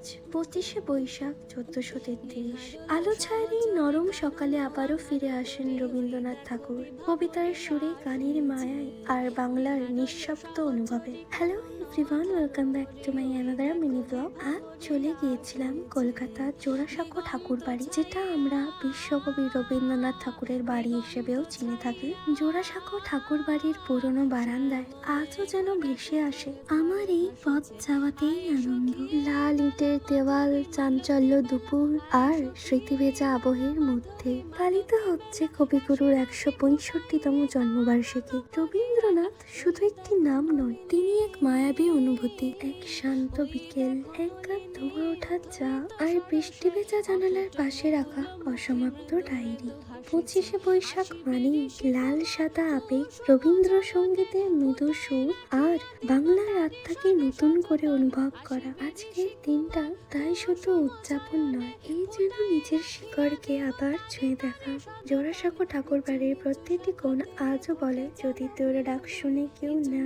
আজ 25শে বৈশাখ 1433। আলো ছায়ার এই নরম সকালে আবারও ফিরে আসেন রবীন্দ্রনাথ ঠাকুর, কবিতার সুরে, গানের মায়ায় আর বাংলার নিঃশব্দ অনুভবে। Hello everyone, welcome back to my another mini blog. আজ চলে গিয়েছিলাম কলকাতা জোড়াসাঁকো ঠাকুর বাড়ি, যেটা আমরা বিশ্বকবি রবীন্দ্রনাথ ঠাকুরের বাড়ি হিসেবেও চিনে থাকি। জোড়াসাঁকো ঠাকুর বাড়ির পুরনো বারান্দায় আজও যেন ভেসে আসে আমার এই পথ যাওয়াতেই আনন্দ। লাল ইটের দেওয়াল, চাঞ্চল্য দুপুর আর স্মৃতিভেজা আবহের মধ্যে পালিত হচ্ছে কবিগুরুর 165তম জন্মবার্ষিকী। রবীন্দ্রনাথ শুধু একটি নাম নয়, তিনি এক মায়াবী অনুভূতি, এক শান্ত বিকেল, এক কাপ ধোয়া ওঠা চা আর বৃষ্টি ভেজা জানালার পাশে রাখা অসমাপ্ত ডায়েরি। 25শে বৈশাখ মানেই লাল সাদা আবেগ, রবীন্দ্রসঙ্গীতের মৃদু সুর আর বাংলার আত্মাকে নতুন করে অনুভব করা। আজকের দিনটা তাই শুধু উদযাপন নয়, এই যেন নিজের শিকড়কে আবার ছুঁয়ে দেখা। জোড়াসাঁকো ঠাকুর বাড়ির প্রত্যেকটি কোণ আজও বলে, যদি তোর ডাক শুনে কেউ না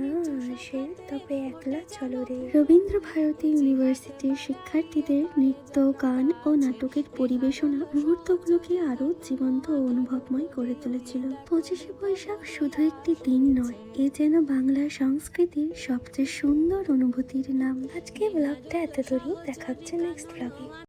আসে তবে একলা চলো রে। রবীন্দ্র ভারতী ইউনিভার্সিটির শিক্ষার্থীদের নৃত্য, গান ও নাটকের পরিবেশনা মুহূর্তগুলোকে আরো জীবন্ত ও অনুভবময় করে তুলেছিল। 25শে বৈশাখ শুধু একটি দিন নয়, এ যেন বাংলার সংস্কৃতির সবচেয়ে সুন্দর অনুভূতির নাম। আজকে ব্লগটা এত দূরই, দেখা হচ্ছে নেক্সট ব্লগে।